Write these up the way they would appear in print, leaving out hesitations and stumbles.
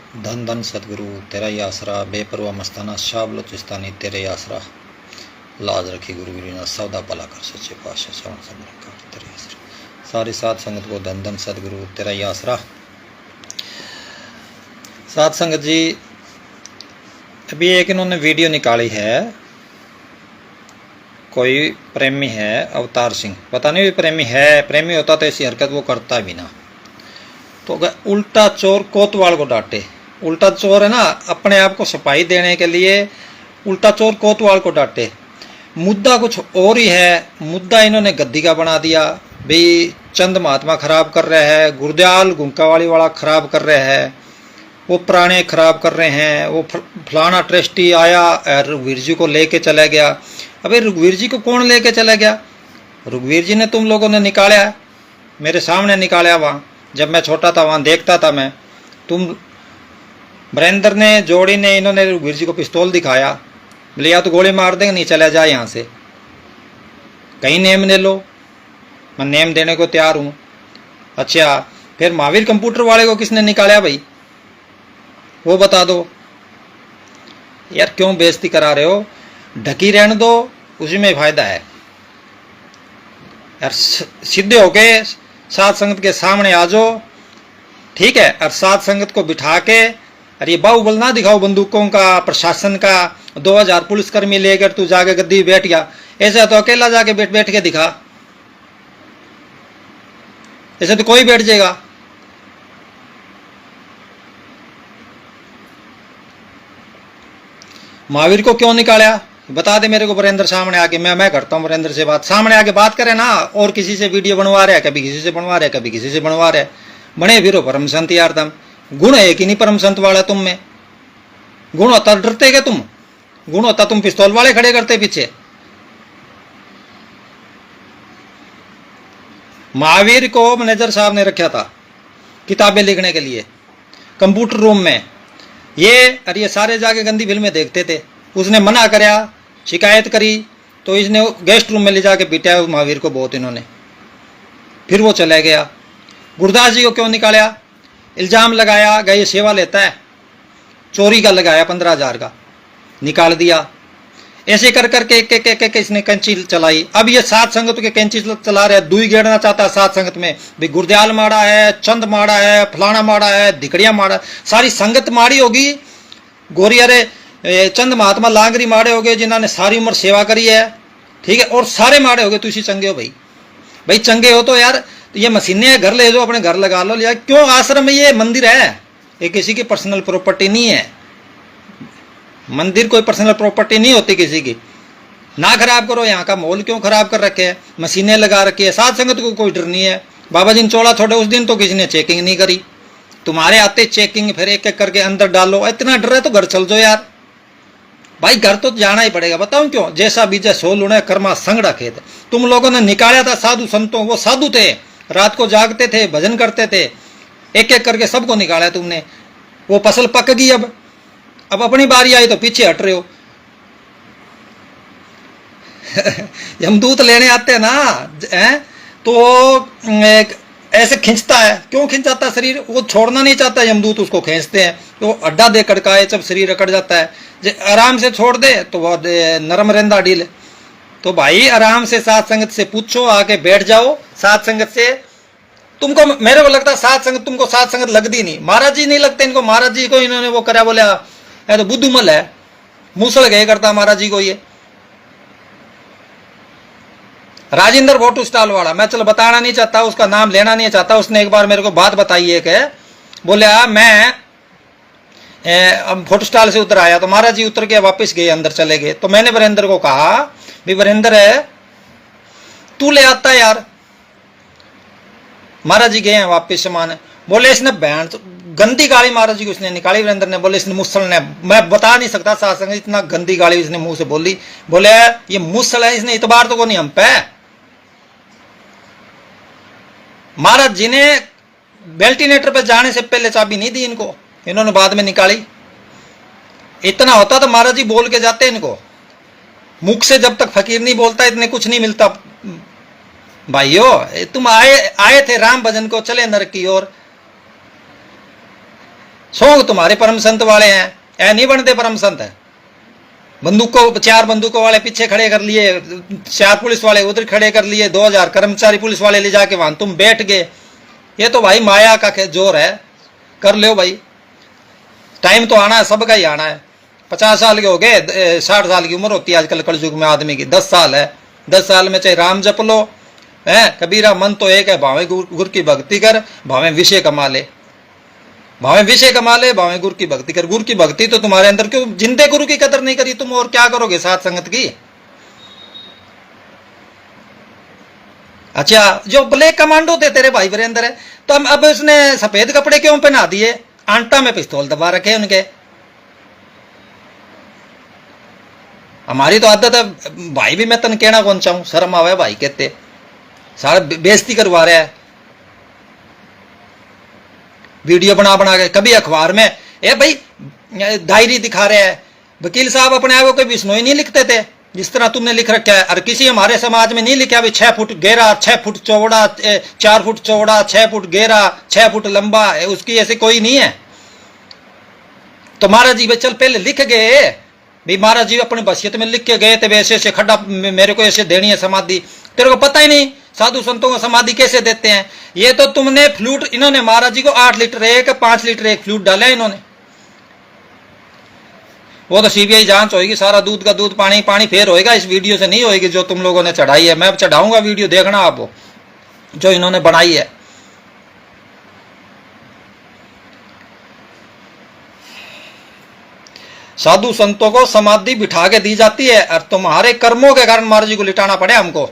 धन धन सतगुरु तेरा ही आसरा, बेपरवाह मस्ताना शाह बलोचिस्तानी तेरे ही आसरा, लाज रखी गुरुगिरी ना सौदा भला कर सच्चे पातशाह श्रवण समर तेरे आसरा। सारी साध संगत को धन धन सतगुरु तेरा ही आसरा। साध संगत जी, अभी एक इन्होंने वीडियो निकाली है, कोई प्रेमी है अवतार सिंह, पता नहीं भी प्रेमी है, प्रेमी होता तो ऐसी हरकत वो करता भी ना। तो उल्टा चोर कोतवाल को डांटे, उल्टा चोर है ना, अपने आप को सफाई देने के लिए उल्टा चोर कोतवाल को डांटे। मुद्दा कुछ और ही है, मुद्दा इन्होंने गद्दी का बना दिया, भाई चंद महात्मा खराब कर रहे हैं, गुरदयाल गुंकावाली वाला खराब कर रहे हैं, वो पुराने खराब कर रहे हैं, वो फलाना ट्रस्टी आया रघुवीर जी को लेके चला गया। अबे रघुवीर जी को कौन लेके चला गया? रघुवीर जी ने तुम लोगों ने निकाला, मेरे सामने निकाला। वहाँ जब मैं छोटा था वहाँ देखता था मैं, तुम वरेंद्र ने जोड़ी ने इन्होंने रघुवीर जी को पिस्तौल दिखाया, बोले या तो गोली मार देंगे नहीं चला जाए यहाँ से, कहीं नेम ले लो, मैं नेम देने को तैयार हूँ। अच्छा फिर महावीर कंप्यूटर वाले को किसने निकाला भाई, वो बता दो यार, क्यों बेइज्जती करा रहे हो? ढकी रहने दो, उसी में फायदा है यार। सीधे होके साध संगत के सामने आ जाओ, ठीक है, और साध संगत को बिठा के, अरे ये बाहुबल ना दिखाओ बंदूकों का, प्रशासन का, 2000 पुलिसकर्मी लेकर तू जाके गद्दी बैठ गया, ऐसा तो अकेला जाके बैठ के दिखा, ऐसे तो कोई बैठ जाएगा। महावीर को क्यों निकाला बता दे मेरे को वरेंद्र सामने आके, मैं करता हूँ वरेंद्र से बात, सामने आके बात करे ना। और किसी से वीडियो बनवा रहे हैं, कभी किसी से बनवा रहे हैं, कभी किसी से बनवा रहे हैं, बने फिर परम संत यार। तुम गुण है कि नहीं परम संत वाला तुम में? गुण होता डरते क्या तुम? गुण होता तुम पिस्तौल वाले खड़े करते पीछे। महावीर को मैनेजर साहब ने रखा था किताबें लिखने के लिए कंप्यूटर रूम में, ये सारे जाके गंदी फिल्में देखते थे। उसने मना करया, शिकायत करी, तो इसने गेस्ट रूम में ले जाके पिटाया महावीर को बहुत इन्होंने, फिर वो चला गया। गुरदास जी को क्यों निकाला? इल्जाम लगाया गया ये सेवा लेता है, चोरी का लगाया 15,000 का, निकाल दिया। ऐसे कर करके एक इसने कैंची चलाई। अब ये साध संगत के कैंची चला रहे, दुई गेड़ना चाहता है साध संगत में, भाई गुरदयाल माड़ा है, चंद माड़ा है, फलाना माड़ा है, धिकड़िया माड़ा, सारी संगत माड़ी होगी। गोरी अरे चंद महात्मा लांगरी माड़े हो गए जिन्होंने सारी उम्र सेवा करी है, ठीक है, और सारे माड़े हो गए। तुसी चंगे हो भाई चंगे हो तो यार ये मशीनें घर ले जाओ, अपने घर लगा लो यार। क्यों आश्रम में ये मंदिर है, ये किसी की पर्सनल प्रॉपर्टी नहीं है। मंदिर कोई पर्सनल प्रॉपर्टी नहीं होती किसी की। ना खराब करो, यहाँ का माहौल क्यों खराब कर रखे है, मशीनें लगा रखी है। साध संगत को कोई डर नहीं है। बाबा जी ने चौड़ा छोड़े उस दिन तो किसी ने चेकिंग नहीं करी, तुम्हारे आते चेकिंग, फिर एक एक करके अंदर डालो। इतना डर है तो घर चल जाओ यार भाई, घर तो जाना ही पड़ेगा। बताऊं क्यों? जैसा बीजा सो लुणे कर्मा संग रखे थे। तुम लोगों ने निकाला था साधु संतों, वो साधु थे, रात को जागते थे, भजन करते थे, एक एक करके सबको निकाला तुमने। वो फसल पक गई, अब अपनी बारी आई तो पीछे हट रहे हो। यमदूत लेने आते हैं ना तो ऐसे खींचता है, क्यों खींचाता शरीर? वो छोड़ना नहीं चाहता यमदूत, उसको खींचते हैं तो अड्डा दे कड़काए, जब शरीर अकड़ जाता है। आराम से छोड़ दे तो वो नरम रेंदा ढील। तो भाई आराम से साध संगत से पूछो, आके बैठ जाओ साध संगत से। तुमको, मेरे को लगता है साध संगत, तुमको साध संगत लगती नहीं। महाराज जी नहीं लगते इनको, महाराज जी को इन्होंने वो करा, बोला तो बुद्धूमल है, मूसल गए करता महाराज जी को। ये राजेंद्र फोटो स्टॉल वाला, मैं चलो बताना नहीं चाहता, उसका नाम लेना नहीं चाहता, उसने एक बार मेरे को बात बताई है कि बोले मैं फोटो स्टॉल से उतर आया, तो महाराज जी उतर के वापस गए, अंदर चले गए। तो मैंने वीरेंद्र को कहा, भाई वीरेंद्र है तू ले आता है यार। महाराज जी गए हैं वापस सामान, बोले इसने बैंड गंदी गाली महाराज जी को इसने निकाली। वीरेंद्र ने बोले इसने मुसल ने, मैं बता नहीं सकता साथ संग, इतना गंदी गाली इसने मुंह से बोली। बोले ये मुसल है, इसने इतबार तो को नहीं हम पे। महाराज जी ने वेंटिलेटर पे जाने से पहले चाबी नहीं दी इनको, इन्होंने बाद में निकाली। इतना होता तो महाराज जी बोल के जाते इनको। मुख से जब तक फकीर नहीं बोलता इतने कुछ नहीं मिलता। भाइयों तुम आए थे राम भजन को, चले नरक की ओर। सौंग तुम्हारे परम संत वाले हैं, ऐ नहीं बनते परम संत है। बंदूकों 4 बंदूकों वाले पीछे खड़े कर लिए, 4 पुलिस वाले उधर खड़े कर लिए, 2000 कर्मचारी पुलिस वाले ले जाके वहां तुम बैठ गए। ये तो भाई माया का जोर है, कर लो भाई। टाइम तो आना है, सबका ही आना है। 50 साल के हो गए, 60 साल की उम्र होती है आजकल कलयुग में आदमी की, 10 साल है। 10 साल में चाहे राम जप लो, है कबीरा मन तो एक है, भावे गुरु की भक्ति कर, भावे विषय कमा ले, भावे विषय कमा ले, भावे गुरु की भक्ति कर। गुरु की भक्ति तो तुम्हारे अंदर, क्यों जिंदे गुरु की कदर नहीं करी तुम, और क्या करोगे साथ संगत की। अच्छा, जो ब्लैक कमांडो थे तेरे भाई वीरेंद्र है, तो हम अब उसने सफेद कपड़े क्यों पहना दिए, आंटा में पिस्तौल दबा रखे उनके। हमारी तो आदत है भाई, भी मैं तन कहना कौन चाहूं, शर्म आवे भाई कहते, सारा बेइज्जती करवा रहा है। वीडियो बना बना के कभी अखबार में, ए भाई डायरी दिखा रहे हैं। वकील साहब अपने आप को बिश्नोई नहीं लिखते थे जिस तरह तुमने लिख रखा है, और किसी हमारे समाज में नहीं लिखा भी 6 फुट गहरा, 6 फुट चौड़ा, 4 फुट चौड़ा, 6 फुट गहरा, 6 फुट लंबा, उसकी ऐसे कोई नहीं है। तो महाराज जी चल पहले लिख गए भाई, महाराज जी अपने बसियत में लिख के गए थे वैसे ऐसे खड्डा मेरे को ऐसे देनी है समाधि, तेरे को पता ही नहीं साधु संतों को समाधि कैसे देते हैं। ये तो तुमने फ्लूट, इन्होंने महाराज जी को 8 लीटर एक, 5 लीटर एक फ्लूट डाला इन्होंने। वो तो सीबीआई जांच होगी, सारा दूध का दूध पानी पानी फेर होएगा, इस वीडियो से नहीं होएगी जो तुम लोगों ने चढ़ाई है। मैं चढ़ाऊंगा वीडियो, देखना आप जो इन्होंने बनाई है। साधु संतों को समाधि बिठा के दी जाती है, और तुम्हारे कर्मों के कारण महाराज जी को लिटाना पड़े हमको,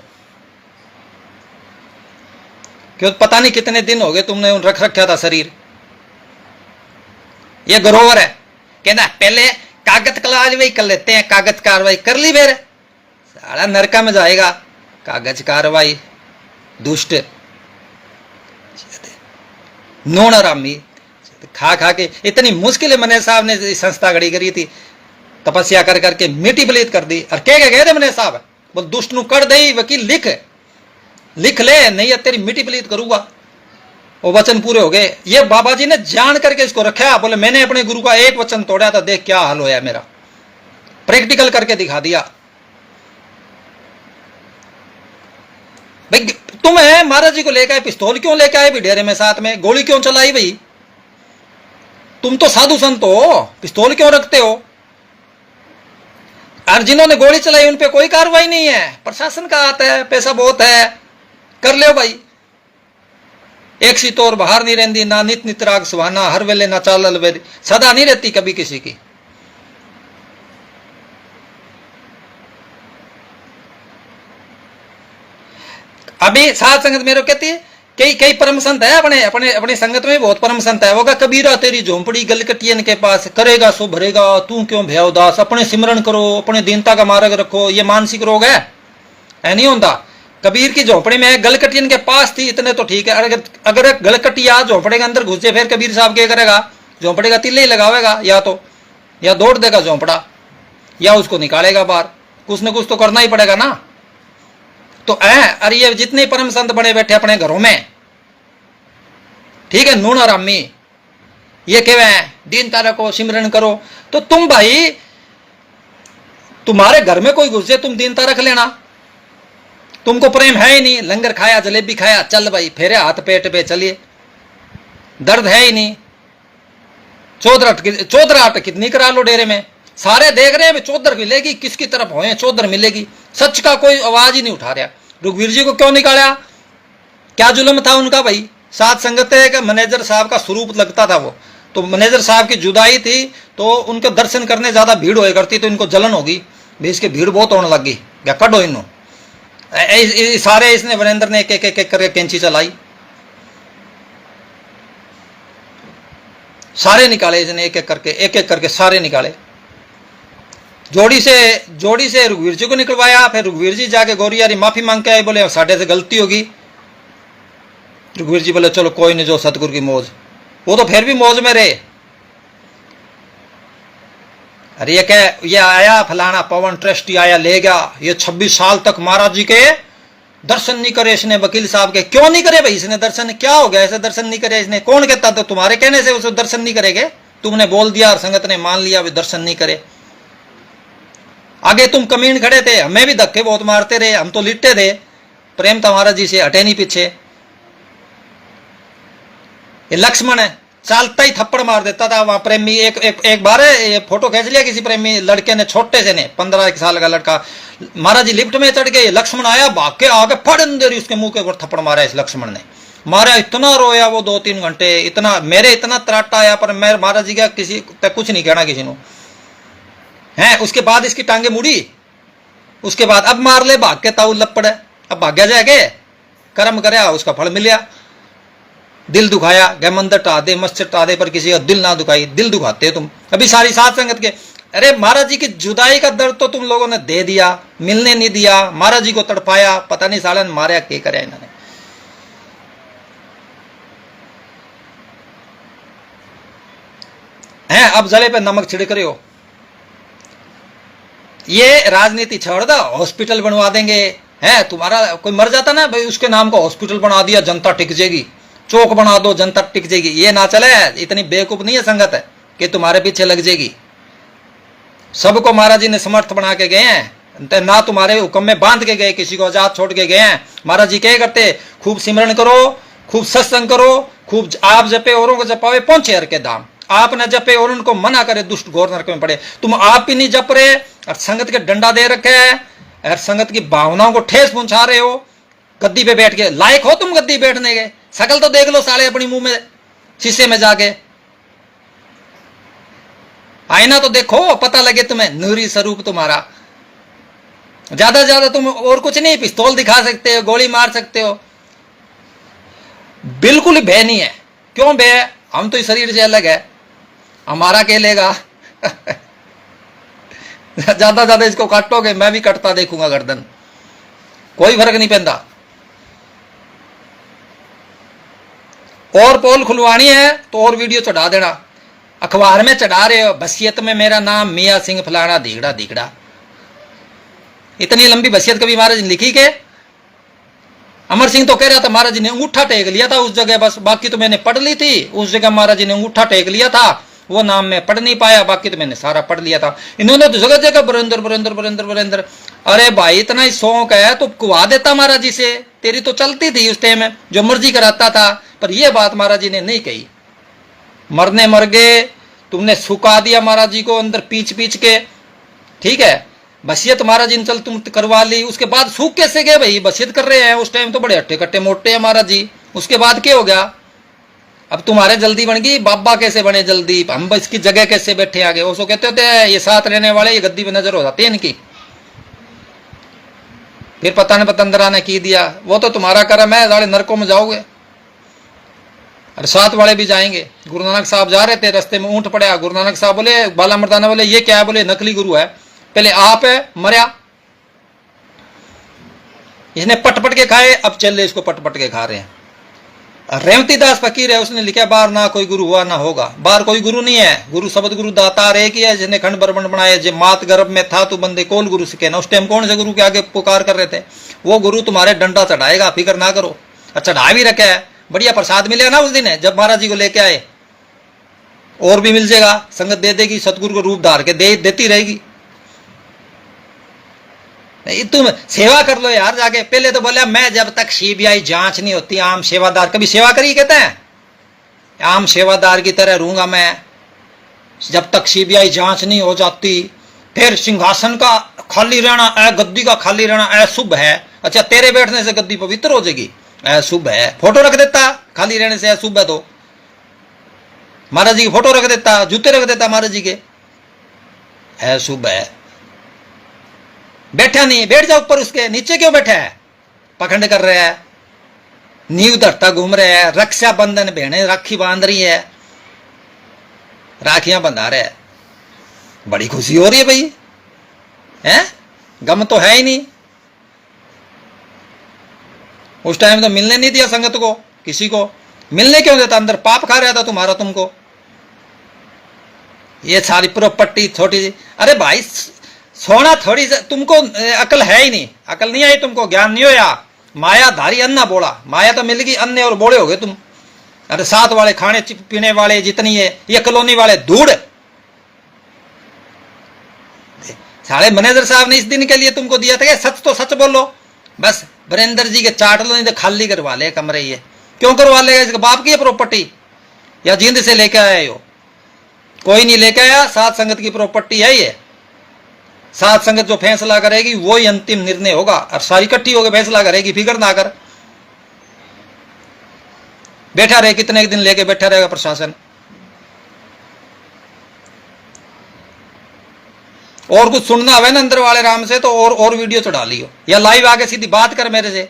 क्यों पता नहीं कितने दिन हो गए तुमने रख रखा था शरीर। ये गरोवर है, कहना पहले कागज कार्रवाई कर लेते हैं, कागज कार्रवाई कर ली, फिर सारा नरका में जाएगा। कागज कार्रवाई, दुष्ट नोन आरामी, खा खा के इतनी मुश्किल मने साहब ने संस्था खड़ी करी थी, तपस्या कर करके मिट्टी पलीत कर दी। और कह गए थे मने साहब, बोल दुष्ट नु कर दे वकील, लिख ले, नहीं है तेरी मिट्टी पलीत करूंगा। वो वचन पूरे हो गए। ये बाबा जी ने जान करके इसको रखा, बोले मैंने अपने गुरु का एक वचन तोड़ा था, देख क्या हाल होया मेरा, प्रैक्टिकल करके दिखा दिया। भाई तुम है महाराज जी को लेकर आए, पिस्तौल क्यों लेकर आए डेरे में, साथ में गोली क्यों चलाई भाई, तुम तो साधु संत हो, पिस्तौल क्यों रखते हो। और जिन्होंने गोली चलाई उन पे कोई कार्रवाई नहीं है, प्रशासन का हाथ है, पैसा बहुत है, कर ले भाई। एक सी तौर बाहर नहीं रहती, ना नित नित राग सुहाना, हर वेले ना चाल वेली, सदा नहीं रहती कभी किसी की। अभी साध संगत मेरे को कहती है, कई परम संत है अपने अपने अपनी संगत में बहुत परम संत है। वो कबीरा तेरी झोंपड़ी गलकटियन के पास, करेगा सो भरेगा, तू क्यों भय उदास, अपने सिमरन करो, अपने दीनता का मार्ग रखो। ये मानसिक रोग है, नहीं होता। कबीर की झोंपड़ी में गलकटियन के पास थी, इतने तो ठीक है। अगर गलकटिया झोंपड़े के अंदर घुस जाए, फिर कबीर साहब क्या करेगा, झोंपड़े का तिल्ले ही लगावेगा, या दौड़ देगा झोंपड़ा, या उसको निकालेगा बाहर, कुछ न कुछ तो करना ही पड़ेगा ना। तो अरे ये जितने परम संत बने बैठे अपने घरों में, ठीक है, नून आरामी, ये कहे दीनता रखो, सिमरन करो। तो तुम भाई, तुम्हारे घर में कोई घुस जाए, तुम दीनता रख लेना। तुमको प्रेम है ही नहीं, लंगर खाया, जलेबी खाया, चल भाई फेरे हाथ पेट पे चलिए, दर्द है ही नहीं। चौधराहट कितनी करा लो डेरे में, सारे देख रहे हैं चौधर मिलेगी, किसकी तरफ हो चौधर मिलेगी, सच का कोई आवाज ही नहीं उठा रहा। रघुवीर जी को क्यों निकाला, क्या जुल्म था उनका भाई। साथ संगत का मैनेजर साहब का स्वरूप लगता था वो, तो मैनेजर साहब की जुदाई थी, तो उनके दर्शन करने ज्यादा भीड़ होया करती, तो इनको जलन होगी भाई, इसकी भीड़ बहुत होने लगी, क्या कटो इन्हों। सारे इसने वीरेंद्र ने एक एक करके कैंची चलाई, सारे निकाले इसने, एक एक करके सारे निकाले। जोड़ी से रघुवीर जी को निकलवाया, फिर रघुवीर जी जाके गौरियारी माफी मांग के आए, बोले साढ़े से गलती होगी। रघुवीर जी बोले चलो कोई नहीं, जो सतगुरु की मौज। वो तो फिर भी मौज में रहे। अरे ये आया फलाना पवन ट्रस्टी आया ले गया, ये 26 साल तक महाराज जी के दर्शन नहीं करे इसने, वकील साहब के। क्यों नहीं करे भाई इसने दर्शन, क्या हो गया ऐसे दर्शन नहीं करे इसने, कौन कहता था तुम्हारे कहने से उसे दर्शन नहीं करेंगे। तुमने बोल दिया और संगत ने मान लिया, वे दर्शन नहीं करे। आगे तुम कमीन खड़े थे, हमें भी धक्के बहुत मारते रहे, हम तो लिटते थे, प्रेम तो महाराज जी से हटे नहीं पीछे। ये लक्ष्मण है, चालता ही थप्पड़ मार देता था वहां प्रेमी। एक बार ये फोटो खींच लिया किसी प्रेमी लड़के ने, छोटे से ने, 15 साल का लड़का। महाराज जी लिफ्ट में चढ़ गए, लक्ष्मण आया भाग के आगे, फड़न देरी उसके मुंह के ऊपर थप्पड़ मारा इस लक्ष्मण ने। मारा, इतना रोया वो 2-3 घंटे, इतना मेरे इतना त्राटा आया, पर मैं महाराज जी का किसी तक कुछ नहीं कहना किसी ने है। उसके बाद इसकी टांगे मुड़ी, उसके बाद अब मार ले भाग के ताऊ लपड़ है, अब भाग्या जाएगे, कर्म करया उसका फल मिलया। दिल दुखाया, गए मंदिर टा दे, मस्जिद टा दे, पर किसी का दिल ना दुखाई। दिल दुखाते हो तुम अभी सारी साथ संगत के। अरे महाराज जी की जुदाई का दर्द तो तुम लोगों ने दे दिया, मिलने नहीं दिया, महाराज जी को तड़पाया, पता नहीं सालन मारा क्या करे इन्होंने। हैं अब जले पे नमक छिड़क रहे हो। ये राजनीति छोड़ दो, हॉस्पिटल बनवा देंगे। है तुम्हारा कोई मर जाता ना भाई, उसके नाम का हॉस्पिटल बना दिया, जनता टिक जाएगी। चौक बना दो, जनता टिक जाएगी। ये ना चले, इतनी बेवकूफ नहीं है संगत है कि तुम्हारे पीछे लग जाएगी। सबको महाराज जी ने समर्थ बना के गए हैं, ना तुम्हारे हुक्म में बांध के गए, किसी को आजाद छोड़ के गए हैं। महाराज जी क्या करते, खूब सिमरन करो, खूब सत्संग करो, खूब आप जपे औरों को जपावे, पहुंचे हर के धाम। आप न जपे और उनको मना करे, दुष्ट घोर नरक में पड़े। तुम आप ही नहीं जप रहे और संगत के डंडा दे रखे है और संगत की भावनाओं को ठेस पहुंचा रहे हो। गद्दी पे बैठ के लायक हो तुम गद्दी बैठने के? शकल तो देख लो साले अपनी मुंह में, शीशे में जाके आईना तो देखो, पता लगे तुम्हें नूरी स्वरूप तुम्हारा। ज्यादा से ज्यादा तुम और कुछ नहीं, पिस्तौल दिखा सकते हो, गोली मार सकते हो, बिल्कुल ही भय नहीं है। क्यों भय? हम तो इस शरीर से अलग है, हमारा क्या लेगा? ज्यादा ज्यादा इसको काटोगे, मैं भी कटता देखूंगा गर्दन, कोई फर्क नहीं पैंदा। और पोल खुलवानी है तो और वीडियो चढ़ा देना। अखबार में चढ़ा रहे हो, बसियत में मेरा नाम मियाँ सिंह फलाना दीगड़ा दीगड़ा। इतनी लंबी बसियत कभी महाराज ने लिखी के? अमर सिंह तो कह रहा था महाराज जी ने अंगूठा टेक लिया था उस जगह, बस बाकी तो मैंने पढ़ ली थी। उस जगह महाराज जी ने अंगूठा टेक लिया था, वो नाम मैं पढ़ नहीं पाया, बाकी तो मैंने सारा पढ़ लिया था। इन्होंने तो जगह जगह बरेंद्र बरेंद्र बरेंद्र बरेंद्र। अरे भाई इतना ही शौक है तो कुआ देता महाराज जी से, तेरी तो चलती थी उस टाइम, जो मर्जी कराता था। पर यह बात महाराज जी ने नहीं कही। मरने मर गए, तुमने सुखा दिया महाराज जी को अंदर पीच पीच के, ठीक है। बसियत महाराज जी ने चल तुम करवा ली, उसके बाद सूख कैसे गए भाई? बसियत कर रहे हैं उस टाइम तो बड़े हट्टे कट्टे मोटे हैं महाराज जी, उसके बाद क्या हो गया? अब तुम्हारे जल्दी बन गई, बाबा कैसे बने जल्दी, हम इसकी जगह कैसे बैठे आगे? वो सो कहते होते हैं ये साथ रहने वाले ये गद्दी में नजर हो जाते हैं इनकी। फिर पता नहीं पतंदरा ने की दिया, वो तो तुम्हारा कर्म है, सारे नरकों में जाओगे और साथ वाले भी जाएंगे। गुरु नानक साहब जा रहे थे, रास्ते में ऊंट पड़ा, गुरु नानक साहब बोले, बाला मर्दाना बोले ये क्या है? बोले नकली गुरु है, पहले आप है मरया, इसने पट पट के खाए, अब चल इसको पट पट के खा रहे हैं। रेवती दास फकीर है, उसने लिखा बाहर ना कोई गुरु हुआ ना होगा, बाहर कोई गुरु नहीं है। गुरु शब्द गुरु दातार एक ही है, जिसने खंड बरबंड बनाए, जो मात गर्भ में था तू बंदे कोल गुरु से कहना। उस टाइम कौन से गुरु के आगे पुकार कर रहे थे? वो गुरु तुम्हारे डंडा चढ़ाएगा, फिक्र ना करो। चढ़ा भी रखा है, बढ़िया प्रसाद मिलेगा ना उस दिन है जब महाराज जी को लेके आए, और भी मिल जाएगा, संगत दे देगी, सतगुरु को रूप धार के देती रहेगी। तुम सेवा कर लो यार जाके। पहले तो बोला मैं जब तक सीबीआई जांच नहीं होती आम सेवादार, कभी सेवा करी कहते हैं? आम सेवादार की तरह रहूंगा मैं जब तक सीबीआई जांच नहीं हो जाती। फिर सिंहासन का खाली रहना, गद्दी का खाली रहना अशुभ है। अच्छा तेरे बैठने से गद्दी पवित्र हो जाएगी, अशुभ है। फोटो रख देता, खाली रहने से अशुभ है तो महाराज जी की फोटो रख देता, जूते रख देता महाराज जी के, अशुभ है। बैठा नहीं, बैठ जा ऊपर, उसके नीचे क्यों बैठा है? पखंड कर रहा है, नींव धरता घूम रहा है। रक्षा बंधन बहने राखी बांध रही है, राखियां बंधा रहे है, बड़ी खुशी हो रही है भाई, हैं? गम तो है ही नहीं। उस टाइम तो मिलने नहीं दिया संगत को, किसी को मिलने क्यों देता? अंदर पाप खा रहा था तुम्हारा तुमको। ये सारी प्रॉपर्टी छोटी सी, अरे भाई सोना थोड़ी, तुमको अकल है ही नहीं, अकल नहीं आई तुमको, ज्ञान नहीं होया। माया धारी अन्ना बोला, माया तो मिल गई, अन्य और बोले हो गए तुम। अरे साथ वाले खाने पीने वाले जितनी है, ये कॉलोनी वाले धूड़। साले मैनेजर साहब ने इस दिन के लिए तुमको दिया था कि सच तो सच बोलो, बस वीरेंद्र जी के चाट लो, नहीं तो खाली करवा ले कमरे। ये क्यों करवा लेगा? इसके बाप की है प्रॉपर्टी या जिंद से लेके आया हो? कोई नहीं लेके आया, सात संगत की प्रॉपर्टी है ये। सात संगत जो फैसला करेगी वो ही अंतिम निर्णय होगा, और सारी इकट्ठी होकर फैसला करेगी, फिक्र ना कर। बैठा रहे, कितने दिन लेके बैठा रहेगा प्रशासन? और कुछ सुनना है ना अंदर वाले राम से तो और वीडियो चढ़ा लियो, या लाइव आके सीधी बात कर मेरे से।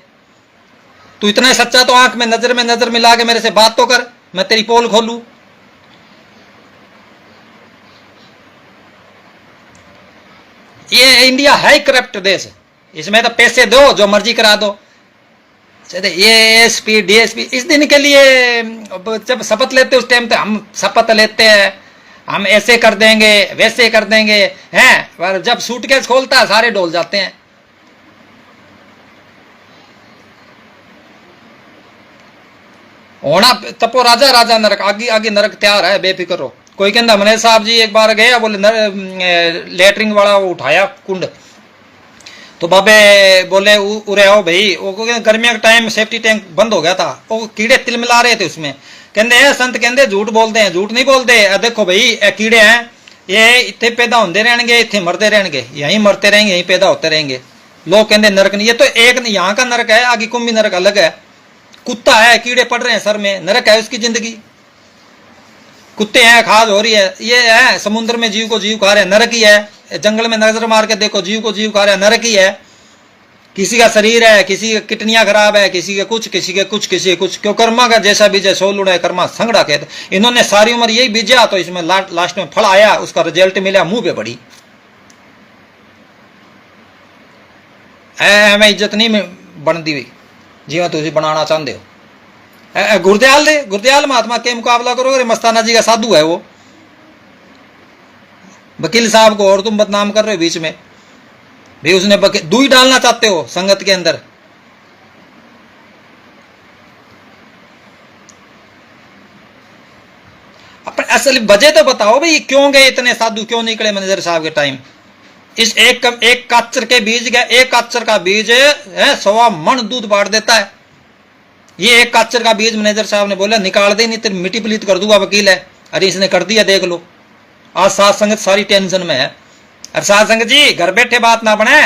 तू इतना सच्चा तो आंख में नजर मिला के मेरे से बात तो कर, मैं तेरी पोल खोलू। ये इंडिया है करप्ट देश, इसमें तो पैसे दो जो मर्जी करा दो। ये एसपी डीएसपी इस दिन के लिए जब शपथ लेते उस टाइम पे हम शपथ लेते हैं, हम ऐसे कर देंगे वैसे कर देंगे हैं, पर जब सूटकेस खोलता है सारे डोल जाते हैं। होना तपो राजा, राजा नरक, आगे आगे नरक तैयार है, बेफिक्र हो। कोई कहता मैनेजर साहब जी एक बार गया, बोले लेटरिंग वाला वो उठाया कुंड, तो बाबे बोले उरे आओ भाई, वो गर्मियों का टाइम सेफ्टी टैंक बंद हो गया था, वो कीड़े तिल मिला रहे थे उसमें। कहते संत कहते झूठ बोलते हैं, झूठ नहीं बोलते। देखो भाई ये कीड़े हैं, ये इतने पैदा होते रहेंगे, इतने मरते रहेंगे, यहीं मरते रहेंगे, यहीं पैदा होते रहेंगे। लोग कहते नरक नहीं, ये तो एक यहाँ का नरक है, आगे कुंभी नरक अलग है। कुत्ता है, कीड़े पड़ रहे हैं सर में, नरक है उसकी जिंदगी। कुत्ते हैं, खाद हो रही है, ये है समुद्र में जीव को जीव खा रहे हैं, नरक ही है। जंगल में नजर मार के देखो, जीव को जीव खा रहे हैं, नरक ही है। किसी का शरीर है, किसी की किडनियां खराब है, किसी के कुछ, किसी के कुछ, किसी के कुछ। क्यों? कर्मा का जैसा बीज है सो लुड़ा है, कर्मा संगड़ा कहते। इन्होंने सारी उम्र यही बीजा, तो इसमें लास्ट में फल आया, उसका रिजल्ट मिला मुंह पे पड़ी। हमें इज्जत नहीं बनती हुई जीवन तुझे बनाना चाहते हो। गुरदयाल महात्मा के मुकाबला करोगे? मस्ताना जी का साधु है वो, वकील साहब को और तुम बदनाम कर रहे हो बीच में भी। उसने दूई डालना चाहते हो संगत के अंदर। अपन असल वजह तो बताओ भाई, क्यों गए इतने साधु, क्यों निकले मैनेजर साहब के टाइम? इस एक काचर के बीज का, एक काचर का बीज है 100 मन दूध बांट देता है। ये एक काचर का बीज मैनेजर साहब ने बोला निकाल दे, नहीं तेरी मिट्टी पलीत कर दूंगा वकील है। अरे इसने कर दिया, देख लो। आज सात संगत सारी टेंशन में है। अरे सात संगत जी घर बैठे बात ना बने,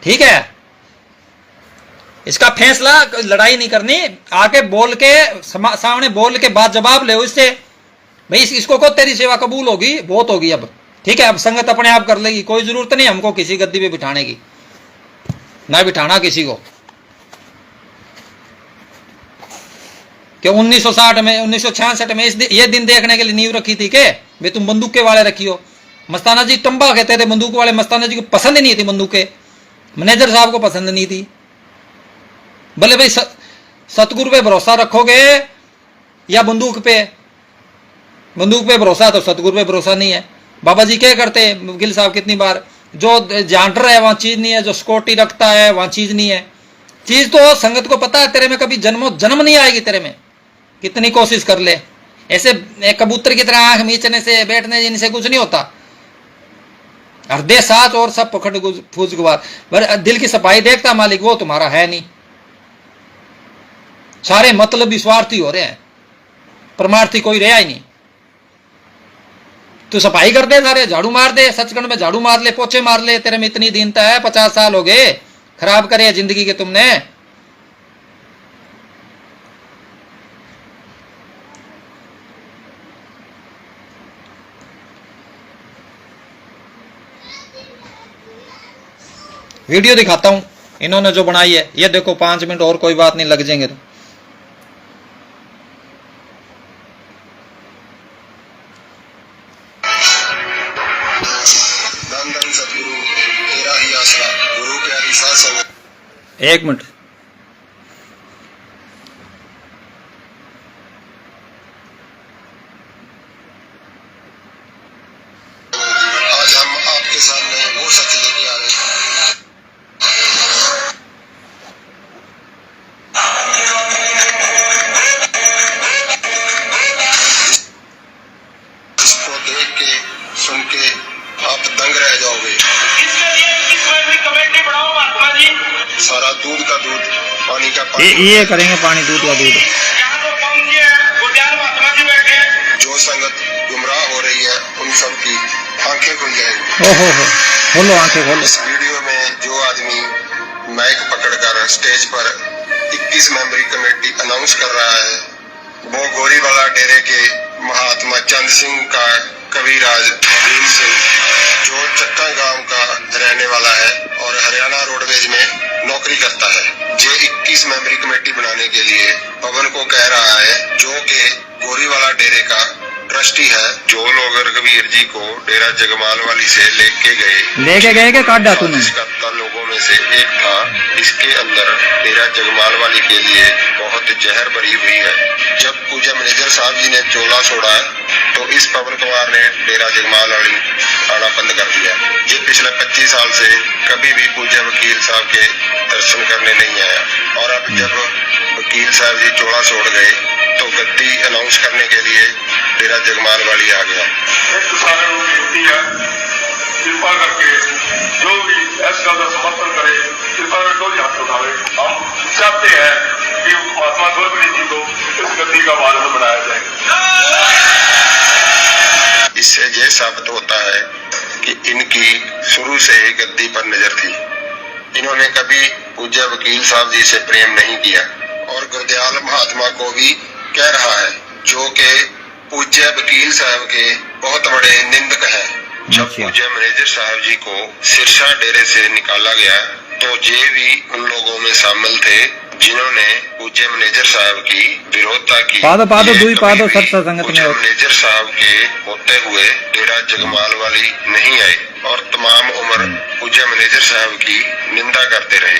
ठीक है? इसका फैसला, लड़ाई नहीं करनी, आके बोल के सामने बोल के बात जवाब ले इससे। भाई इसको को तेरी सेवा कबूल होगी, बहुत होगी अब, ठीक है? अब संगत अपने आप कर लेगी, कोई जरूरत नहीं हमको किसी गद्दी पे बिठाने की, ना बिठाना किसी को। कि 1960 में 1966 में ये दिन देखने के लिए नींव रखी थी के भाई तुम बंदूक के वाले रखी हो। मस्ताना जी टंबा कहते थे बंदूक वाले, मस्ताना जी को पसंद नहीं थी बंदूकें, मैनेजर साहब को पसंद नहीं थी। बोले भाई सतगुरु पे भरोसा रखोगे या बंदूक पे? बंदूक पे भरोसा तो सतगुरु पे भरोसा नहीं है। बाबा जी क्या करते वकील साहब कितनी बार, जो जानटर है वहां चीज नहीं है, जो सिक्योरिटी रखता है वहां चीज नहीं है। चीज तो संगत को पता है तेरे में कभी जन्म नहीं आएगी तेरे में, कितनी कोशिश कर ले। ऐसे कबूतर की तरह आंख मीचने से बैठने जिनसे कुछ नहीं होता। हृदय साथ और सब पकड़ फूस गुबार, दिल की सफाई देखता मालिक, वो तुम्हारा है नहीं। सारे मतलब स्वार्थी हो रहे हैं, परमार्थी कोई रहा ही नहीं। तू सफाई कर दे, सारे झाड़ू मार दे, सचखंड में झाड़ू मार ले, पोछे मार ले, तेरे में इतनी दीनता है। 50 साल हो गए खराब करे जिंदगी के तुमने। वीडियो दिखाता हूं इन्होंने जो बनाई है, ये देखो 5 मिनट और कोई बात नहीं, लग जाएंगे तो। एक मिनट, आज हम आपके सामने वो सच लेके आ रहे हैं। पानी का पानी ये करेंगे पानी दूध या दूध। जो संगत गुमराह हो रही है उन सब की आंखें खुल जाएंगी। ओहो हो, खोलो आंखें खोलो। इस वीडियो में जो आदमी माइक पकड़कर स्टेज पर 21 मेंबरी कमेटी अनाउंस कर रहा है वो गोरीवाला डेरे के महात्मा चंद सिंह का कविराज भीम सिंह, जो चक्का गांव का रहने वाला है और हरियाणा रोडवेज में नौकरी करता है। जे 21 मेंबरी कमेटी बनाने के लिए पवन को कह रहा है, जो कि गोरीवाला डेरे का ट्रस्टी है। जो लोग रघुवीर जी को डेरा जगमाल वाली से लेके गए के काटा तूने। लोगों में से एक था। इसके अंदर डेरा जगमाल वाली के लिए बहुत जहर भरी हुई है। जब पूजा मैनेजर साहब जी ने चोला छोड़ा तो इस पवन कुमार ने डेरा जगमाल वाली आना बंद कर दिया। ये पिछले 25 साल से कभी भी पूजा वकील साहब के दर्शन करने नहीं आया और अब जब वकील साहब जी चोला छोड़ गए तो गद्दी अनाउंस करने के लिए डेरा जगमाल वाली आ गया। कृपा करके जो भी इस गल का समर्थन करे कृपा करके दो हाथ उठावे। हम चाहते हैं कि महात्मा गुरबीर जी को इस गद्दी का वारिस बनाया जाए। इससे यह साबित होता है कि इनकी शुरू से ही गद्दी पर नजर थी। इन्होंने कभी पूज्य वकील साहब जी से प्रेम नहीं किया और गुरदयाल महात्मा को भी कह रहा है, जो कि पूज्य वकील साहब के बहुत बड़े निंदक हैं। जब पूज्य मैनेजर साहब जी को सिरसा डेरे से निकाला गया तो ये भी उन लोगों में शामिल थे जिन्होंने पूज्य मैनेजर साहब की विरोधता की। मैनेजर साहब के होते हुए डेरा जगमाल वाली नहीं आए और तमाम उम्र पूज्य मैनेजर साहब की निंदा करते रहे,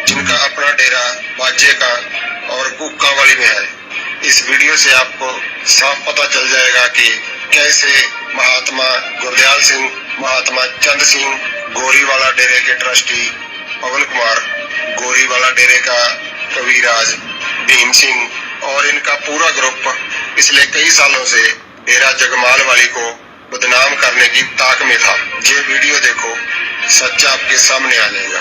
जिनका अपना डेरा बाजे का और कुक्का वाली में है। इस वीडियो से आपको साफ पता चल जाएगा कि कैसे महात्मा गुरदयाल सिंह, महात्मा चंद सिंह, गोरीवाला डेरे के ट्रस्टी पवन कुमार, गोरीवाला डेरे का कविराज भीम सिंह और इनका पूरा ग्रुप पिछले कई सालों से डेरा जगमाल वाली को बदनाम करने की ताक में था। ये वीडियो देखो, सच आपके सामने आ जाएगा।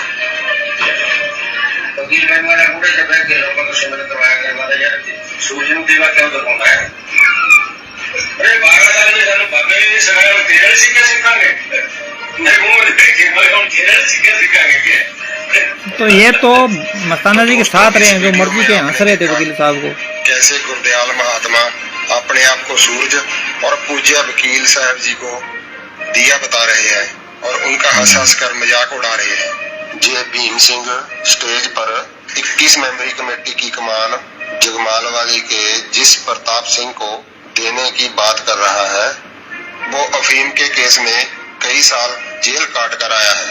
तो ये तो मस्ताना जी के साथ रहे हैं, जो मर्जी के हंस रहे थे वकील साहब को। कैसे गुरदयाल महात्मा अपने आप को सूरज और पूज्य वकील साहब जी को दिया बता रहे हैं और उनका हंस हंस कर मजाक उड़ा रहे हैं। जे भीम सिंह स्टेज पर 21 मेंबरी कमेटी की कमान जगमाल वाली के जिस प्रताप सिंह को देने की बात कर रहा है, वो अफीम के केस में कई साल जेल काट कर आया है।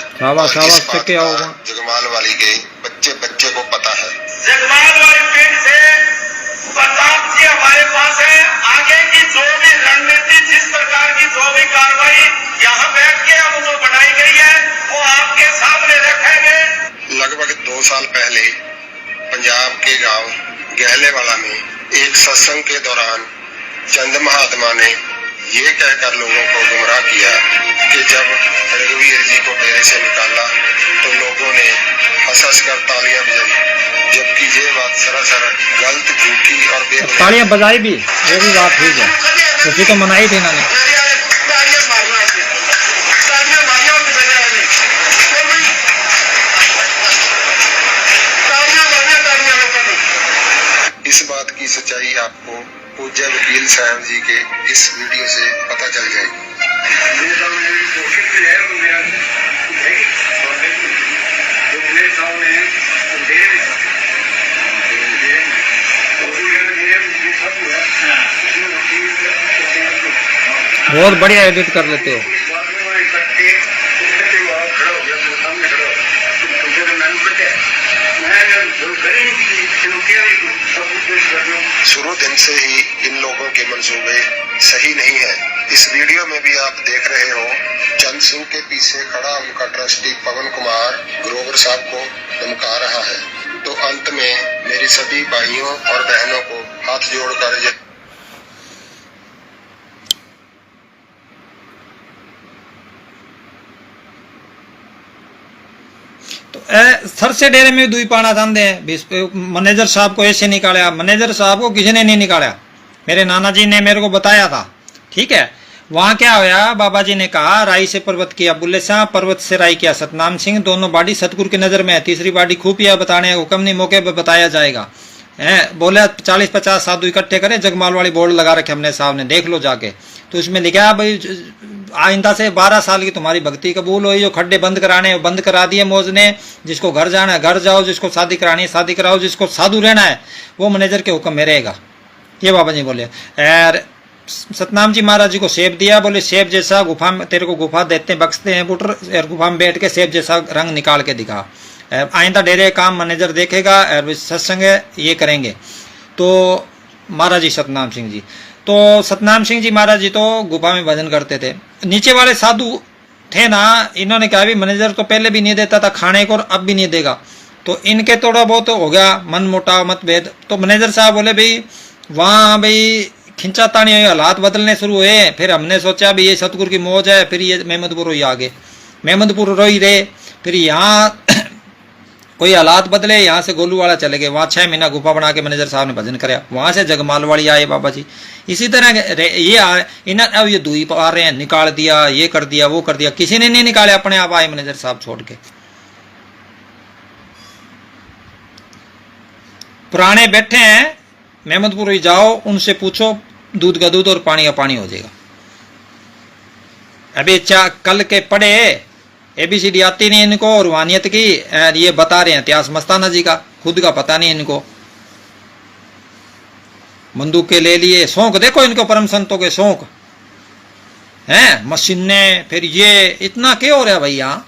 जगमाल वाली के बच्चे बच्चे को पता है। जगमाल वाली पेट से प्रताप जी हमारे पास है। आगे की जो भी रणनीति, जिस प्रकार की जो भी कार्रवाई यहाँ बैठ के अब जो बनाई गई है वो आपके सामने रखेंगे। लगभग 2 साल पहले पंजाब के गांव गहलेवाला में एक सत्संग के दौरान चंद महात्मा ने ये कहकर लोगों को गुमराह किया कि जब रघुवीर जी को डेरे से निकाला तो लोगों ने हंस कर तालियां बजाई, जबकि ये बात सरासर गलत, झूठी और तालियां बजाई भी, ये भी बात ठीक है, उसी को मनाई थी इन्होंने। इस बात की सच्चाई आपको पूज्य वकील साहब जी के इस वीडियो से पता चल जाएगी। बहुत बढ़िया एडिट कर लेते हो। शुरू दिन से ही इन लोगों के मंसूबे सही नहीं है। इस वीडियो में भी आप देख रहे हो, चंद सिंह के पीछे खड़ा उनका ट्रस्टी पवन कुमार ग्रोवर साहब को धमका रहा है। तो अंत में मेरी सभी भाइयों और बहनों को हाथ जोड़कर तो सर से डेरे में दुई पाना चाहते हैं। मैनेजर साहब को ऐसे निकाला, मैनेजर साहब को किसी ने नहीं निकाला, मेरे नाना जी ने मेरे को बताया था। ठीक है, वहां क्या होया, बाबा जी ने कहा राई से पर्वत किया बुल्ले शाह, पर्वत से राई किया सतनाम सिंह, दोनों बाडी सतगुरु की नजर में है, तीसरी बाडी खुफिया बताने हुक्म नहीं, मौके पर बताया जाएगा। बोले 40-50 साधु इकट्ठे करें, जगमाल वाली बोर्ड लगा रखे हमने साहब ने, देख लो जाके। तो उसमें लिखा भाई आइंदा से 12 साल की तुम्हारी भक्ति कबूल हुई, जो खड्डे बंद कराने बंद करा दिए मौज ने, जिसको घर जाना है घर जाओ, जिसको शादी करानी है शादी कराओ, जिसको साधु रहना है वो मैनेजर के हुक्म में रहेगा। ये बाबा जी बोले। और सतनाम जी महाराज जी को सेब दिया, बोले सेब जैसा गुफा में तेरे को गुफा देते बख्शते हैं पुत्र, और गुफा में बैठ के सेब जैसा रंग निकाल के दिखा, आइंदा डेरे काम मैनेजर देखेगा और सत्संग ये करेंगे। तो महाराज जी सतनाम सिंह जी, तो सतनाम सिंह जी महाराज जी तो गुफा में भजन करते थे। नीचे वाले साधु थे ना, इन्होंने कहा भी मैनेजर तो पहले भी नहीं देता था खाने को और अब भी नहीं देगा, तो इनके थोड़ा बहुत हो गया मन मुटाव मतभेद। तो मैनेजर साहब बोले भाई वहाँ भाई खिंचा तानी हुई, हालात बदलने शुरू हुए, फिर हमने सोचा भी ये सतगुरु की मौज है, फिर ये मेहमदपुर हुई आगे, मेहमदपुर रोई रहे, फिर यहाँ कोई हालात बदले, यहाँ से गोलू वाला चले गए, वहाँ 6 महीना गुफा बना के मैनेजर साहब ने भजन कराया, वहाँ से जगमाल वाली आए बाबा जी। इसी तरह ये अब ये दुई पा रहे हैं, निकाल दिया, ये कर दिया वो कर दिया, किसी ने नहीं निकाले, अपने आप आए मैनेजर साहब छोड़ के। पुराने बैठे हैं मेहमदपुर ही जाओ, उनसे पूछो दूध का दूध और पानी का पानी हो जाएगा। अभी कल के पढ़े ABCD आती नहीं इनको, और रूहानियत की ये बता रहे हैं इतिहास मस्ताना जी का, खुद का पता नहीं इनको, बंदूक के ले लिए, शौक देखो इनको परम संतों के शौक हैं, मशीनें, फिर ये इतना क्या हो रहा है भाई यहाँ।